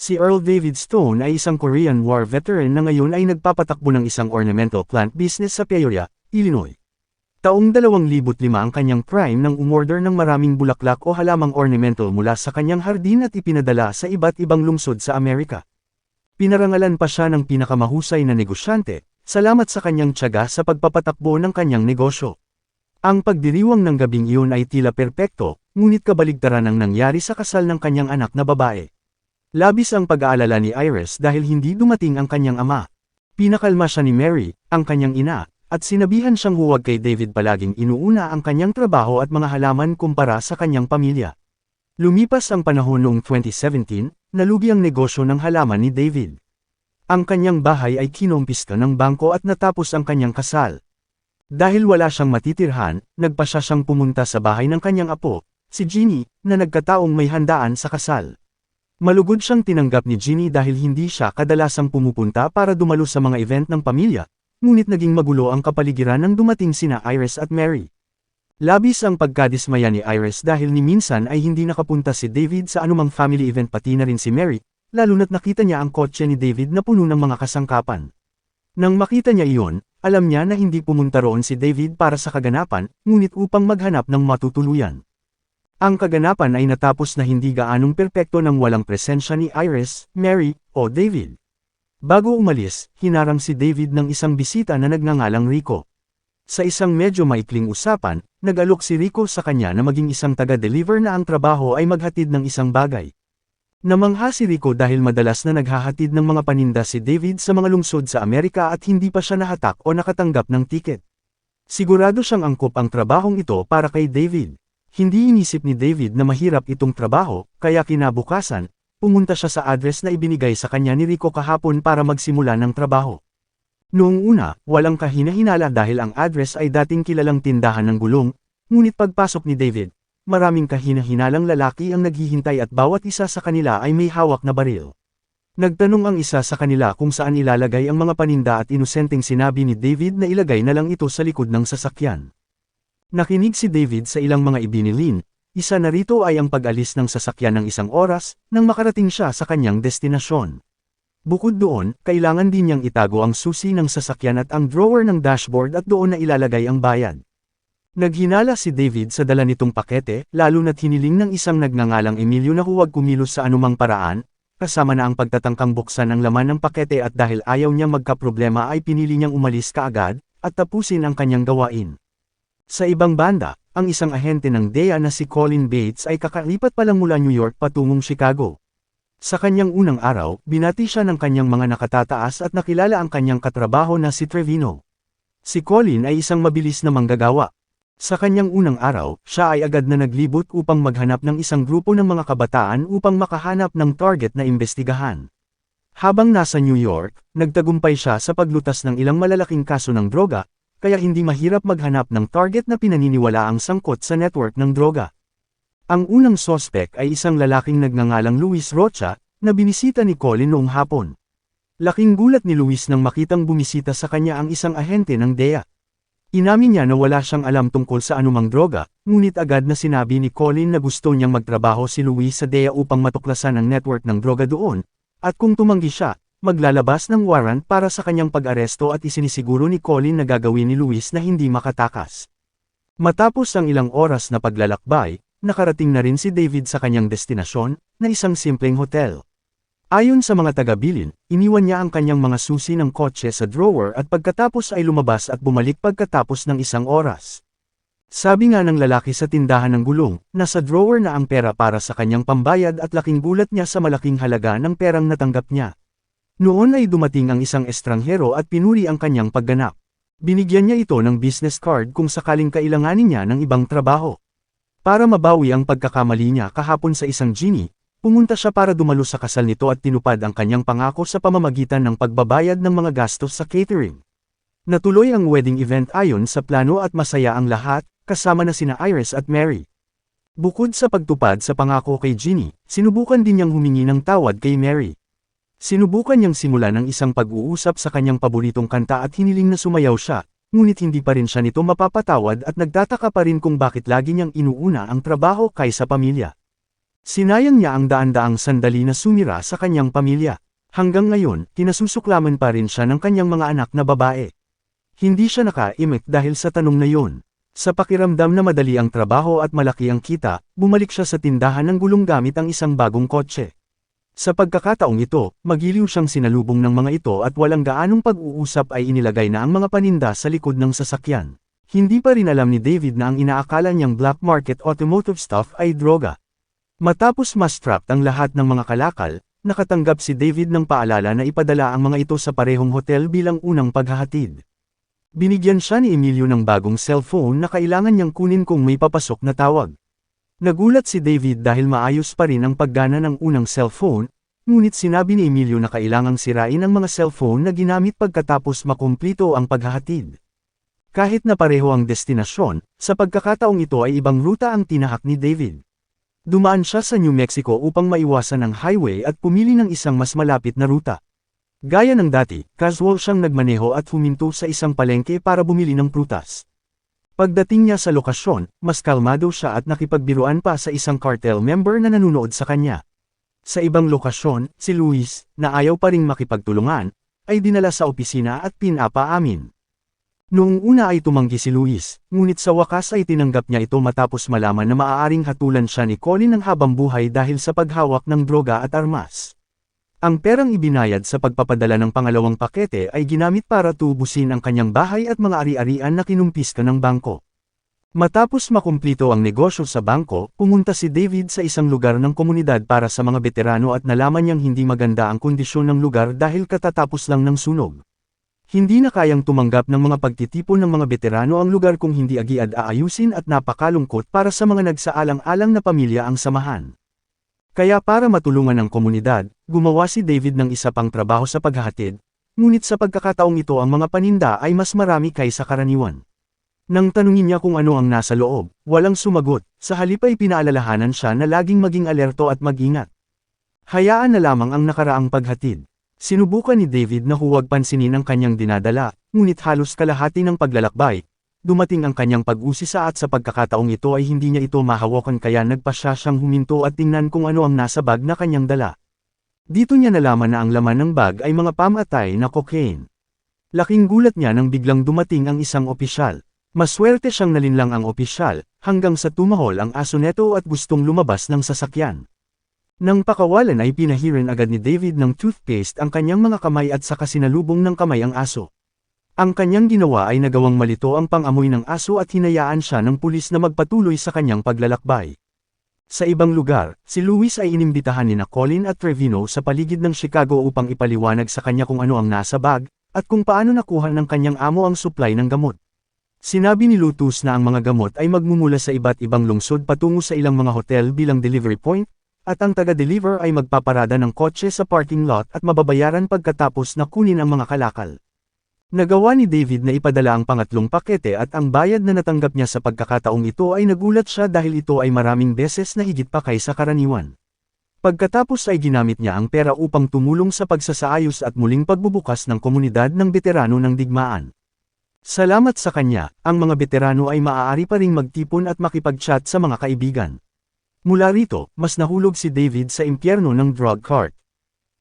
Si Earl David Stone ay isang Korean War veteran na ngayon ay nagpapatakbo ng isang ornamental plant business sa Peoria, Illinois. Taong 2005 ang kanyang prime nang umorder ng maraming bulaklak o halamang ornamental mula sa kanyang hardin at ipinadala sa iba't ibang lungsod sa Amerika. Pinarangalan pa siya ng pinakamahusay na negosyante, salamat sa kanyang tiyaga sa pagpapatakbo ng kanyang negosyo. Ang pagdiriwang ng gabing iyon ay tila perpekto, ngunit kabaligtaran ang nangyari sa kasal ng kanyang anak na babae. Labis ang pag-aalala ni Iris dahil hindi dumating ang kanyang ama. Pinakalma siya ni Mary, ang kanyang ina, at sinabihan siyang huwag kay David palaging inuuna ang kanyang trabaho at mga halaman kumpara sa kanyang pamilya. Lumipas ang panahon noong 2017, nalugi ang negosyo ng halaman ni David. Ang kanyang bahay ay kinompiska ng bangko at natapos ang kanyang kasal. Dahil wala siyang matitirhan, nagpasya siyang pumunta sa bahay ng kanyang apo, si Ginny, na nagkataong may handaan sa kasal. Malugod siyang tinanggap ni Ginny dahil hindi siya kadalasang pumupunta para dumalo sa mga event ng pamilya, ngunit naging magulo ang kapaligiran nang dumating sina Iris at Mary. Labis ang pagkadismaya ni Iris dahil ni minsan ay hindi nakapunta si David sa anumang family event pati na rin si Mary, lalo na't nakita niya ang kotse ni David na puno ng mga kasangkapan. Nang makita niya iyon, alam niya na hindi pumunta roon si David para sa kaganapan, ngunit upang maghanap ng matutuluyan. Ang kaganapan ay natapos na hindi gaanong perpekto nang walang presensya ni Iris, Mary, o David. Bago umalis, hinarang si David ng isang bisita na nagngangalang Rico. Sa isang medyo maikling usapan, nag-alok si Rico sa kanya na maging isang taga-deliver na ang trabaho ay maghatid ng isang bagay. Namangha si Rico dahil madalas na naghahatid ng mga paninda si David sa mga lungsod sa Amerika at hindi pa siya nahatak o nakatanggap ng tiket. Sigurado siyang angkop ang trabahong ito para kay David. Hindi inisip ni David na mahirap itong trabaho, kaya kinabukasan, pumunta siya sa address na ibinigay sa kanya ni Rico kahapon para magsimula ng trabaho. Noong una, walang kahina-hinala dahil ang address ay dating kilalang tindahan ng gulong, ngunit pagpasok ni David, maraming kahina-hinalang lalaki ang naghihintay at bawat isa sa kanila ay may hawak na baril. Nagtanong ang isa sa kanila kung saan ilalagay ang mga paninda at inosenteng sinabi ni David na ilagay na lang ito sa likod ng sasakyan. Nakinig si David sa ilang mga ibinilin, isa na rito ay ang pag-alis ng sasakyan ng 1 oras, nang makarating siya sa kanyang destinasyon. Bukod doon, kailangan din niyang itago ang susi ng sasakyan at ang drawer ng dashboard at doon na ilalagay ang bayad. Naghinala si David sa dala nitong pakete, lalo na't hiniling ng isang nagngangalang Emilio na huwag kumilos sa anumang paraan, kasama na ang pagtatangkang buksan ang laman ng pakete at dahil ayaw niyang magkaproblema ay pinili niyang umalis kaagad, at tapusin ang kanyang gawain. Sa ibang banda, ang isang ahente ng DEA na si Colin Bates ay kakalipat pa lang mula New York patungong Chicago. Sa kanyang unang araw, binati siya ng kanyang mga nakatataas at nakilala ang kanyang katrabaho na si Trevino. Si Colin ay isang mabilis na manggagawa. Sa kanyang unang araw, siya ay agad na naglibot upang maghanap ng isang grupo ng mga kabataan upang makahanap ng target na imbestigahan. Habang nasa New York, nagtagumpay siya sa paglutas ng ilang malalaking kaso ng droga, kaya hindi mahirap maghanap ng target na pinaniniwalaang sangkot sa network ng droga. Ang unang sospek ay isang lalaking nagngangalang Luis Rocha, na binisita ni Colin noong hapon. Laking gulat ni Luis nang makitang bumisita sa kanya ang isang ahente ng DEA. Inamin niya na wala siyang alam tungkol sa anumang droga, ngunit agad na sinabi ni Colin na gusto niyang magtrabaho si Luis sa DEA upang matuklasan ang network ng droga doon, at kung tumanggi siya, maglalabas ng warrant para sa kanyang pag-aresto at isinisiguro ni Colin na gagawin ni Luis na hindi makatakas. Matapos ang ilang oras na paglalakbay, nakarating na rin si David sa kanyang destinasyon, na isang simpleng hotel. Ayon sa mga taga-bilin, iniwan niya ang kanyang mga susi ng kotse sa drawer at pagkatapos ay lumabas at bumalik pagkatapos ng 1 oras. Sabi nga ng lalaki sa tindahan ng gulong, nasa drawer na ang pera para sa kanyang pambayad at laking gulat niya sa malaking halaga ng perang natanggap niya. Noon ay dumating ang isang estranghero at pinuri ang kanyang pagganap. Binigyan niya ito ng business card kung sakaling kailanganin niya ng ibang trabaho. Para mabawi ang pagkakamali niya kahapon sa isang Ginny, pumunta siya para dumalo sa kasal nito at tinupad ang kanyang pangako sa pamamagitan ng pagbabayad ng mga gastos sa catering. Natuloy ang wedding event ayon sa plano at masaya ang lahat, kasama na sina Iris at Mary. Bukod sa pagtupad sa pangako kay Ginny, sinubukan din niyang humingi ng tawad kay Mary. Sinubukan niyang simulan ng isang pag-uusap sa kanyang paboritong kanta at hiniling na sumayaw siya, ngunit hindi pa rin siya nito mapapatawad at nagtataka pa rin kung bakit lagi niyang inuuna ang trabaho kaysa pamilya. Sinayang niya ang daan-daang sandali na sumira sa kanyang pamilya. Hanggang ngayon, kinasusuklaman pa rin siya ng kanyang mga anak na babae. Hindi siya nakaimik dahil sa tanong na yun. Sa pakiramdam na madali ang trabaho at malaki ang kita, bumalik siya sa tindahan ng gulong gamit ang isang bagong kotse. Sa pagkakataong ito, magiliw siyang sinalubong ng mga ito at walang gaanong pag-uusap ay inilagay na ang mga paninda sa likod ng sasakyan. Hindi pa rin alam ni David na ang inaakala niyang black market automotive stuff ay droga. Matapos ma-strap ang lahat ng mga kalakal, nakatanggap si David ng paalala na ipadala ang mga ito sa parehong hotel bilang unang paghahatid. Binigyan siya ni Emilio ng bagong cellphone na kailangan niyang kunin kung may papasok na tawag. Nagulat si David dahil maayos pa rin ang paggana ng unang cellphone, ngunit sinabi ni Emilio na kailangang sirain ang mga cellphone na ginamit pagkatapos makumplito ang paghahatid. Kahit na pareho ang destinasyon, sa pagkakataong ito ay ibang ruta ang tinahak ni David. Dumaan siya sa New Mexico upang maiwasan ang highway at pumili ng isang mas malapit na ruta. Gaya ng dati, casual siyang nagmaneho at huminto sa isang palengke para bumili ng prutas. Pagdating niya sa lokasyon, mas kalmado siya at nakipagbiruan pa sa isang cartel member na nanunood sa kanya. Sa ibang lokasyon, si Luis, na ayaw pa ring makipagtulungan, ay dinala sa opisina at pinapaamin. Noong una ay tumanggi si Luis, ngunit sa wakas ay tinanggap niya ito matapos malaman na maaaring hatulan siya ni Colin ng habang buhay dahil sa paghawak ng droga at armas. Ang perang ibinayad sa pagpapadala ng pangalawang pakete ay ginamit para tubusin ang kanyang bahay at mga ari-arian na kinumpiska ng bangko. Matapos makumplito ang negosyo sa bangko, pumunta si David sa isang lugar ng komunidad para sa mga veterano at nalaman niyang hindi maganda ang kondisyon ng lugar dahil katatapos lang ng sunog. Hindi na kayang tumanggap ng mga pagtitipon ng mga veterano ang lugar kung hindi agiad aayusin at napakalungkot para sa mga nagsaalang-alang na pamilya ang samahan. Kaya para matulungan ang komunidad, gumawa si David ng isa pang trabaho sa paghahatid, ngunit sa pagkakataong ito ang mga paninda ay mas marami kaysa karaniwan. Nang tanungin niya kung ano ang nasa loob, walang sumagot, sa halip ay pinaalalahanan siya na laging maging alerto at mag-ingat. Hayaan na lamang ang nakaraang paghatid. Sinubukan ni David na huwag pansinin ang kanyang dinadala, ngunit halos kalahati ng paglalakbay, dumating ang kanyang pag-usisa at sa pagkakataong ito ay hindi niya ito mahawakan kaya nagpasya siyang huminto at tingnan kung ano ang nasa bag na kanyang dala. Dito niya nalaman na ang laman ng bag ay mga pamatay na cocaine. Laking gulat niya nang biglang dumating ang isang opisyal. Maswerte siyang nalinlang ang opisyal, hanggang sa tumahol ang aso neto at gustong lumabas ng sasakyan. Nang pakawalan ay pinahiran agad ni David ng toothpaste ang kanyang mga kamay at saka sinalubong ng kamay ang aso. Ang kanyang ginawa ay nagawang malito ang pang-amoy ng aso at hinayaan siya ng pulis na magpatuloy sa kanyang paglalakbay. Sa ibang lugar, si Luis ay inimbitahan ni Colin at Trevino sa paligid ng Chicago upang ipaliwanag sa kanya kung ano ang nasa bag, at kung paano nakuha ng kanyang amo ang supply ng gamot. Sinabi ni Lutus na ang mga gamot ay magmumula sa iba't ibang lungsod patungo sa ilang mga hotel bilang delivery point, at ang taga-deliver ay magpaparada ng kotse sa parking lot at mababayaran pagkatapos na kunin ang mga kalakal. Nagawa ni David na ipadala ang pangatlong pakete at ang bayad na natanggap niya sa pagkakataong ito ay nagulat siya dahil ito ay maraming beses na higit pa kaysa karaniwan. Pagkatapos ay ginamit niya ang pera upang tumulong sa pagsasaayos at muling pagbubukas ng komunidad ng veterano ng digmaan. Salamat sa kanya, ang mga veterano ay maaari pa ring magtipon at makipag-chat sa mga kaibigan. Mula rito, mas nahulog si David sa impyerno ng drug cart.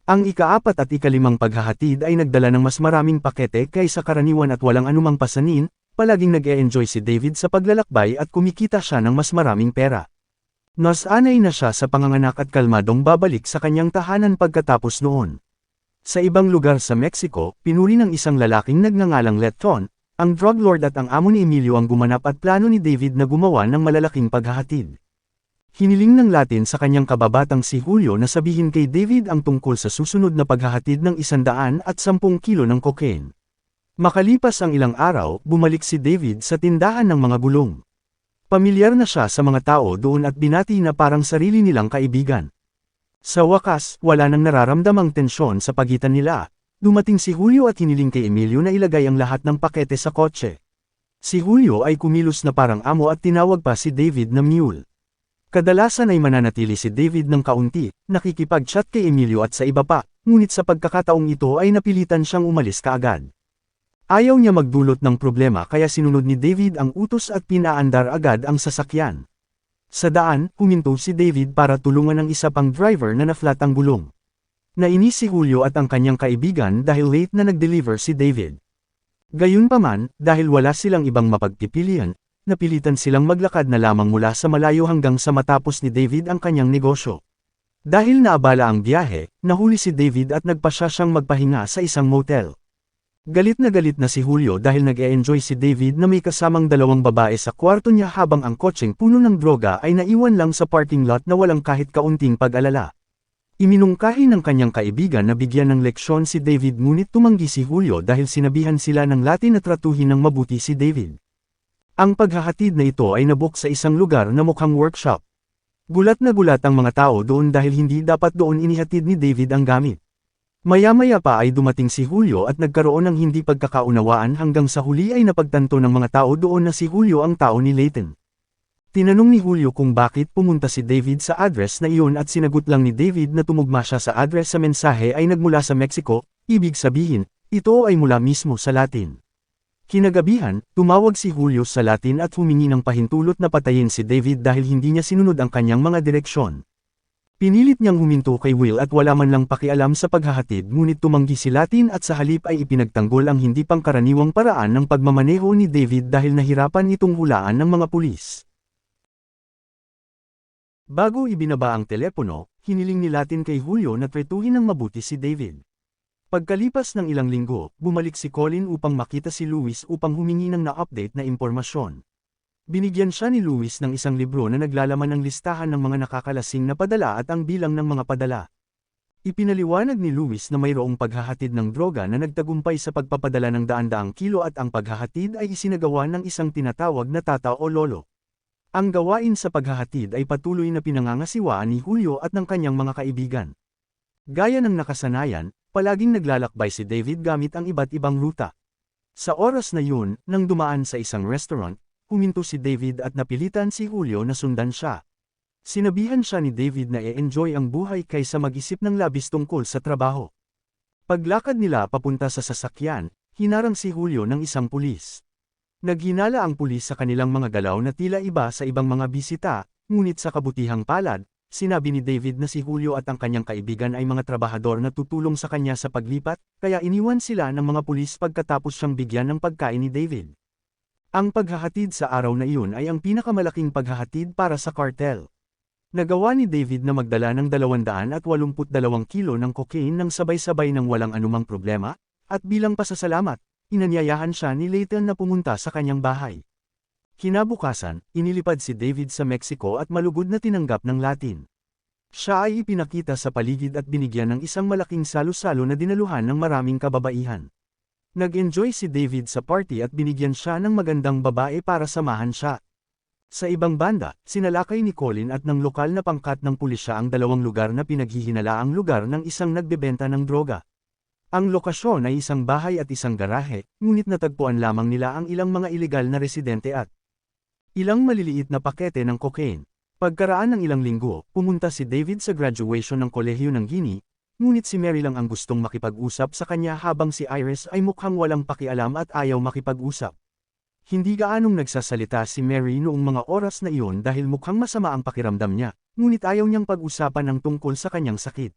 Ang ika-4 at ika-5 paghahatid ay nagdala ng mas maraming pakete kaysa karaniwan at walang anumang pasanin, palaging nag-e-enjoy si David sa paglalakbay at kumikita siya ng mas maraming pera. Nasanay na siya sa panganganak at kalmadong babalik sa kanyang tahanan pagkatapos noon. Sa ibang lugar sa Mexico, pinuri ng isang lalaking nagngangalang Leton, ang drug lord at ang amo ni Emilio ang gumanap at plano ni David na gumawa ng malalaking paghahatid. Hiniling ng Latin sa kanyang kababatang si Julio na sabihin kay David ang tungkol sa susunod na paghahatid ng 110 kilo ng cocaine. Makalipas ang ilang araw, bumalik si David sa tindahan ng mga gulong. Pamilyar na siya sa mga tao doon at binati na parang sarili nilang kaibigan. Sa wakas, wala nang nararamdamang tensyon sa pagitan nila. Dumating si Julio at hiniling kay Emilio na ilagay ang lahat ng pakete sa kotse. Si Julio ay kumilos na parang amo at tinawag pa si David na mule. Kadalasan ay mananatili si David ng kaunti, nakikipag-chat kay Emilio at sa iba pa, ngunit sa pagkakataong ito ay napilitan siyang umalis kaagad. Ayaw niya magdulot ng problema kaya sinunod ni David ang utos at pinaandar agad ang sasakyan. Sa daan, huminto si David para tulungan ang isa pang driver na na-flat ang gulong. Nainis si Julio at ang kanyang kaibigan dahil late na nag-deliver si David. Gayunpaman, dahil wala silang ibang mapagpipilian, napilitan silang maglakad na lamang mula sa malayo hanggang sa matapos ni David ang kanyang negosyo. Dahil naabala ang biyahe, nahuli si David at nagpasya siyang magpahinga sa isang motel. Galit na si Julio dahil nag-e-enjoy si David na may kasamang dalawang babae sa kwarto niya habang ang kotseng puno ng droga ay naiwan lang sa parking lot na walang kahit kaunting pag-alala. Iminungkahi ng kanyang kaibigan na bigyan ng leksyon si David ngunit tumanggi si Julio dahil sinabihan sila ng Latin na tratuhin ng mabuti si David. Ang paghahatid na ito ay nabook sa isang lugar na mukhang workshop. Gulat na gulat ang mga tao doon dahil hindi dapat doon inihatid ni David ang gamit. Maya-maya pa ay dumating si Julio at nagkaroon ng hindi pagkakaunawaan hanggang sa huli ay napagtanto ng mga tao doon na si Julio ang tao ni Layton. Tinanong ni Julio kung bakit pumunta si David sa address na iyon at sinagot lang ni David na tumugma siya sa address sa mensahe ay nagmula sa Mexico, ibig sabihin, ito ay mula mismo sa Latin. Kinagabihan, tumawag si Julio sa Latin at humingi ng pahintulot na patayin si David dahil hindi niya sinunod ang kanyang mga direksyon. Pinilit niyang huminto kay Will at wala man lang pakialam sa paghahatid ngunit tumanggi si Latin at sa halip ay ipinagtanggol ang hindi pangkaraniwang paraan ng pagmamaneho ni David dahil nahirapan itong hulaan ng mga pulis. Bago ibinaba ang telepono, hiniling ni Latin kay Julio na tretuhin ng mabuti si David. Pagkalipas ng ilang linggo, bumalik si Colin upang makita si Luis upang humingi ng na-update na impormasyon. Binigyan siya ni Luis ng isang libro na naglalaman ng listahan ng mga nakakalasing na padala at ang bilang ng mga padala. Ipinaliwanag ni Luis na mayroong paghahatid ng droga na nagtagumpay sa pagpapadala ng daan-daang kilo at ang paghahatid ay isinagawa ng isang tinatawag na tata o lolo. Ang gawain sa paghahatid ay patuloy na pinangangasiwaan ni Julio at ng kanyang mga kaibigan. Gaya ng nakasanayan, palaging naglalakbay si David gamit ang iba't ibang ruta. Sa oras na yun, nang dumaan sa isang restaurant, huminto si David at napilitan si Julio na sundan siya. Sinabihan siya ni David na e-enjoy ang buhay kaysa mag-isip ng labis tungkol sa trabaho. Paglakad nila papunta sa sasakyan, hinarang si Julio ng isang pulis. Naghinala ang pulis sa kanilang mga galaw na tila iba sa ibang mga bisita, ngunit sa kabutihang palad, sinabi ni David na si Julio at ang kanyang kaibigan ay mga trabahador na tutulong sa kanya sa paglipat, kaya iniwan sila ng mga pulis pagkatapos siyang bigyan ng pagkain ni David. Ang paghahatid sa araw na iyon ay ang pinakamalaking paghahatid para sa cartel. Nagawa ni David na magdala ng 282 kilo ng cocaine nang sabay-sabay ng walang anumang problema, at bilang pasasalamat, inanyayahan siya ni Layton na pumunta sa kanyang bahay. Kinabukasan, inilipad si David sa Mexico at malugod na tinanggap ng Latin. Siya ay ipinakita sa paligid at binigyan ng isang malaking salo-salo na dinaluhan ng maraming kababaihan. Nag-enjoy si David sa party at binigyan siya ng magandang babae para samahan siya. Sa ibang banda, sinalakay ni Colin at ng lokal na pangkat ng pulisya ang dalawang lugar na pinaghihinalaang lugar ng isang nagbebenta ng droga. Ang lokasyon ay isang bahay at isang garahe, ngunit natagpuan lamang nila ang ilang mga ilegal na residente at ilang maliliit na pakete ng cocaine. Pagkaraan ng ilang linggo, pumunta si David sa graduation ng kolehiyo ng Guinea, ngunit si Mary lang ang gustong makipag-usap sa kanya habang si Iris ay mukhang walang pakialam at ayaw makipag-usap. Hindi gaanong nagsasalita si Mary noong mga oras na iyon dahil mukhang masama ang pakiramdam niya, ngunit ayaw niyang pag-usapan ang tungkol sa kanyang sakit.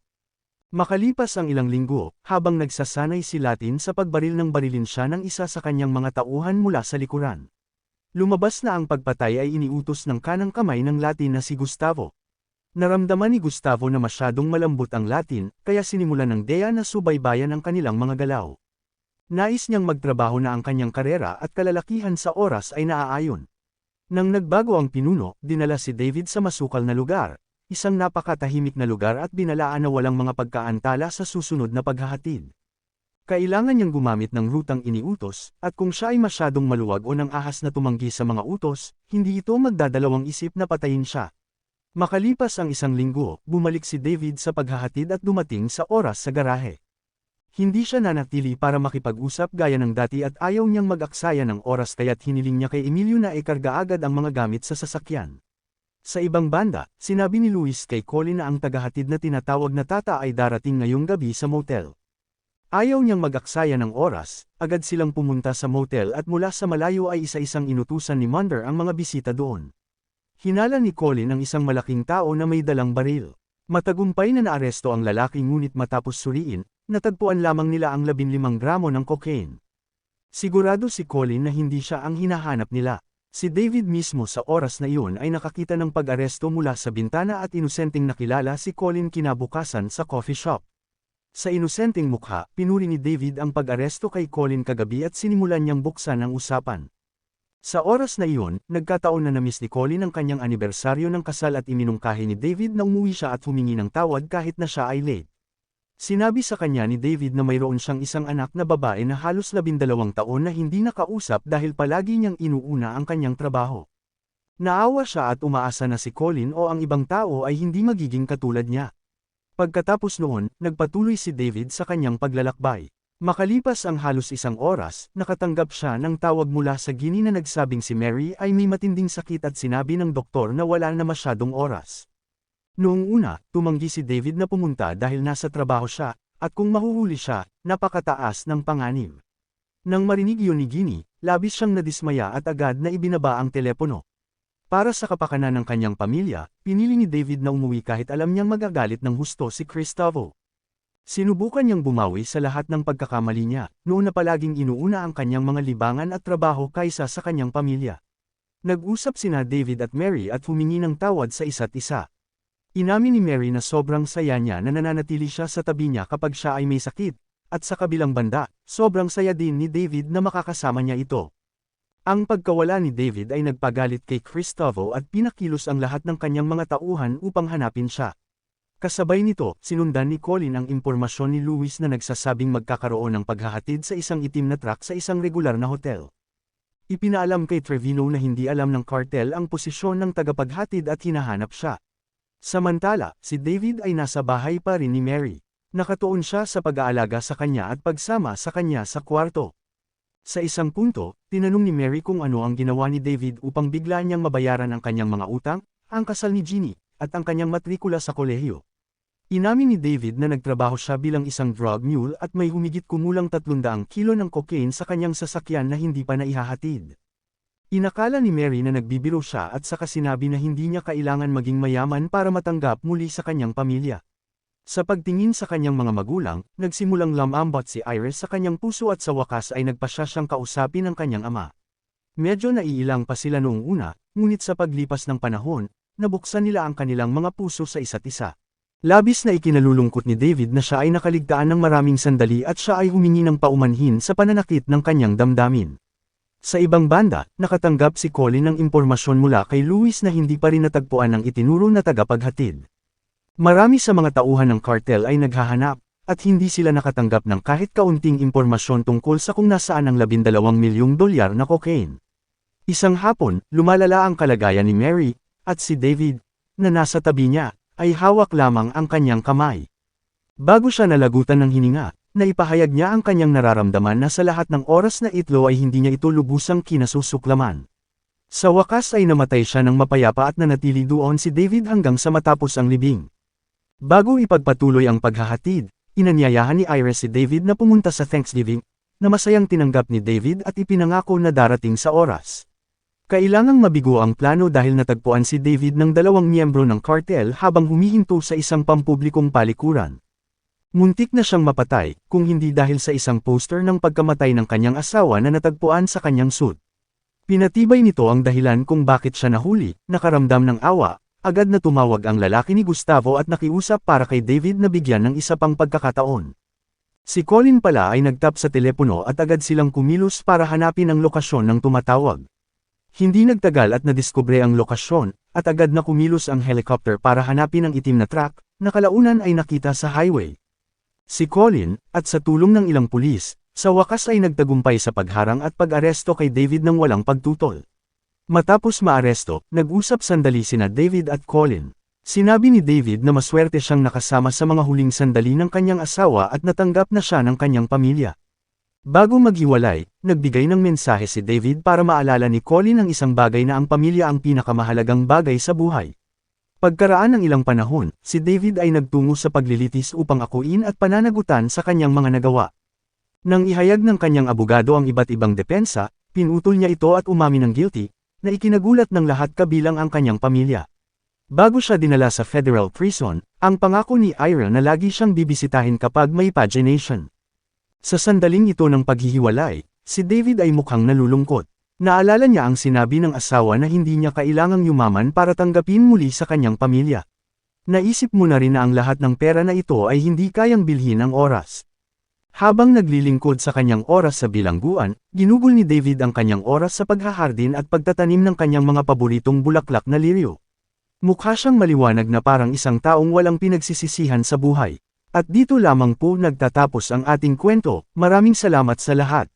Makalipas ang ilang linggo, habang nagsasanay si Latin sa pagbaril ng barilin siya ng isa sa kanyang mga tauhan mula sa likuran. Lumabas na ang pagpatay ay iniutos ng kanang kamay ng Latin na si Gustavo. Naramdaman ni Gustavo na masyadong malambot ang Latin, kaya sinimulan ng Dea na subaybayan ang kanilang mga galaw. Nais niyang magtrabaho na ang kanyang karera at kalalakihan sa oras ay naaayon. Nang nagbago ang pinuno, dinala si David sa masukal na lugar, isang napakatahimik na lugar at binalaan na walang mga pagkaantala sa susunod na paghahatid. Kailangan niyang gumamit ng rutang iniutos, at kung siya ay masyadong maluwag o nang ahas na tumanggi sa mga utos, hindi ito magdadalawang isip na patayin siya. Makalipas ang isang linggo, bumalik si David sa paghahatid at dumating sa oras sa garahe. Hindi siya nanatili para makipag-usap gaya ng dati at ayaw niyang mag-aksaya ng oras kaya't hiniling niya kay Emilio na ikarga agad ang mga gamit sa sasakyan. Sa ibang banda, sinabi ni Luis kay Colin na ang tagahatid na tinatawag na tata ay darating ngayong gabi sa motel. Ayaw niyang mag-aksaya ng oras, agad silang pumunta sa motel at mula sa malayo ay isa-isang inutusan ni Munder ang mga bisita doon. hinala ni Colin ang isang malaking tao na may dalang baril. Matagumpay na naaresto ang lalaki ngunit matapos suriin, natagpuan lamang nila ang 15 gramo ng cocaine. Sigurado si Colin na hindi siya ang hinahanap nila. Si David mismo sa oras na iyon ay nakakita ng pag-aresto mula sa bintana at inosenteng nakilala si Colin kinabukasan sa coffee shop. Sa inosenteng mukha, pinuri ni David ang pag-aresto kay Colin kagabi at sinimulan niyang buksan ang usapan. Sa oras na iyon, nagkataon na na-miss ni Colin ang kanyang anibersaryo ng kasal at iminungkahi ni David na umuwi siya at humingi ng tawad kahit na siya ay late. Sinabi sa kanya ni David na mayroon siyang isang anak na babae na halos 12 taon na hindi nakausap dahil palagi niyang inuuna ang kanyang trabaho. Naawa siya at umaasa na si Colin o ang ibang tao ay hindi magiging katulad niya. Pagkatapos noon, nagpatuloy si David sa kanyang paglalakbay. Makalipas ang halos 1 oras, nakatanggap siya ng tawag mula sa Guinea na nagsabing si Mary ay may matinding sakit at sinabi ng doktor na wala na masyadong oras. Noong una, tumanggi si David na pumunta dahil nasa trabaho siya, at kung mahuhuli siya, napakataas ng panganib. Nang marinig yun ni Guinea, labis siyang nadismaya at agad na ibinaba ang telepono. Para sa kapakanan ng kanyang pamilya, pinili ni David na umuwi kahit alam niyang magagalit ng husto si Cristavo. Sinubukan niyang bumawi sa lahat ng pagkakamali niya, noon na palaging inuuna ang kanyang mga libangan at trabaho kaysa sa kanyang pamilya. Nag-usap sina David at Mary at humingi ng tawad sa isa't isa. Inamin ni Mary na sobrang saya niya na nananatili siya sa tabi niya kapag siya ay may sakit, at sa kabilang banda, sobrang saya din ni David na makakasama niya ito. Ang pagkawala ni David ay nagpagalit kay Cristavo at pinakilos ang lahat ng kanyang mga tauhan upang hanapin siya. Kasabay nito, sinundan ni Colin ang impormasyon ni Louis na nagsasabing magkakaroon ng paghahatid sa isang itim na truck sa isang regular na hotel. Ipinaalam kay Trevino na hindi alam ng cartel ang posisyon ng tagapaghatid at hinahanap siya. Samantala, si David ay nasa bahay pa rin ni Mary. Nakatuon siya sa pag-aalaga sa kanya at pagsama sa kanya sa kwarto. Sa isang punto, tinanong ni Mary kung ano ang ginawa ni David upang bigla niyang mabayaran ang kanyang mga utang, ang kasal ni Jeannie, at ang kanyang matrikula sa kolehiyo. Inamin ni David na nagtrabaho siya bilang isang drug mule at may humigit kumulang 300 kilo ng cocaine sa kanyang sasakyan na hindi pa naihahatid. Inakala ni Mary na nagbibiro siya at saka sinabi na hindi niya kailangan maging mayaman para matanggap muli sa kanyang pamilya. Sa pagtingin sa kanyang mga magulang, nagsimulang lamambot si Iris sa kanyang puso at sa wakas ay nagpasya siyang kausapin ng kanyang ama. Medyo naiilang pa sila noong una, ngunit sa paglipas ng panahon, nabuksan nila ang kanilang mga puso sa isa't isa. Labis na ikinalulungkot ni David na siya ay nakaligtaan ng maraming sandali at siya ay humingi ng paumanhin sa pananakit ng kanyang damdamin. Sa ibang banda, nakatanggap si Colin ng impormasyon mula kay Louis na hindi pa rin natagpuan ng itinuro na tagapaghatid. Marami sa mga tauhan ng cartel ay naghahanap, at hindi sila nakatanggap ng kahit kaunting impormasyon tungkol sa kung nasaan ang $12 milyong na cocaine. Isang hapon, lumalala ang kalagayan ni Mary, at si David, na nasa tabi niya, ay hawak lamang ang kanyang kamay. Bago siya nalagutan ng hininga, naipahayag niya ang kanyang nararamdaman na sa lahat ng oras na ito ay hindi niya ito lubusang kinasusuklaman. Sa wakas ay namatay siya ng mapayapa at nanatili doon si David hanggang sa matapos ang libing. Bago ipagpatuloy ang paghahatid, inanyayahan ni Iris si David na pumunta sa Thanksgiving, na masayang tinanggap ni David at ipinangako na darating sa oras. Kailangang mabigo ang plano dahil natagpuan si David ng 2 miyembro ng cartel habang humihinto sa isang pampublikong palikuran. Muntik na siyang mapatay, kung hindi dahil sa isang poster ng pagkamatay ng kanyang asawa na natagpuan sa kanyang suit. Pinatibay nito ang dahilan kung bakit siya nahuli, nakaramdam ng awa, agad na tumawag ang lalaki ni Gustavo at nakiusap para kay David na bigyan ng isa pang pagkakataon. Si Colin pala ay nagtap sa telepono at agad silang kumilos para hanapin ang lokasyon ng tumatawag. Hindi nagtagal at nadiskubre ang lokasyon, at agad na kumilos ang helicopter para hanapin ang itim na truck, na kalaunan ay nakita sa highway. Si Colin, at sa tulong ng ilang pulis, sa wakas ay nagtagumpay sa pagharang at pag-aresto kay David ng walang pagtutol. Matapos maaresto, nag-usap sandali sina David at Colin. Sinabi ni David na maswerte siyang nakasama sa mga huling sandali ng kanyang asawa at natanggap na siya ng kanyang pamilya. Bago maghiwalay, nagbigay ng mensahe si David para maalala ni Colin ang isang bagay na ang pamilya ang pinakamahalagang bagay sa buhay. Pagkaraan ng ilang panahon, si David ay nagtungo sa paglilitis upang akuin at pananagutan sa kanyang mga nagawa. Nang ihayag ng kanyang abogado ang iba't ibang depensa, pinutol niya ito at umamin ng guilty, na ikinagulat ng lahat kabilang ang kanyang pamilya. Bago siya dinala sa federal prison, ang pangako ni Ira na lagi siyang bibisitahin kapag may pagination. Sa sandaling ito ng paghihiwalay, si David ay mukhang nalulungkot. Naalala niya ang sinabi ng asawa na hindi niya kailangang yumaman para tanggapin muli sa kanyang pamilya. Naisip mo na rin na ang lahat ng pera na ito ay hindi kayang bilhin ang oras. Habang naglilingkod sa kanyang oras sa bilangguan, ginugol ni David ang kanyang oras sa paghahardin at pagtatanim ng kanyang mga paboritong bulaklak na liryo. Mukha siyang maliwanag na parang isang taong walang pinagsisisihan sa buhay. At dito lamang po nagtatapos ang ating kwento. Maraming salamat sa lahat.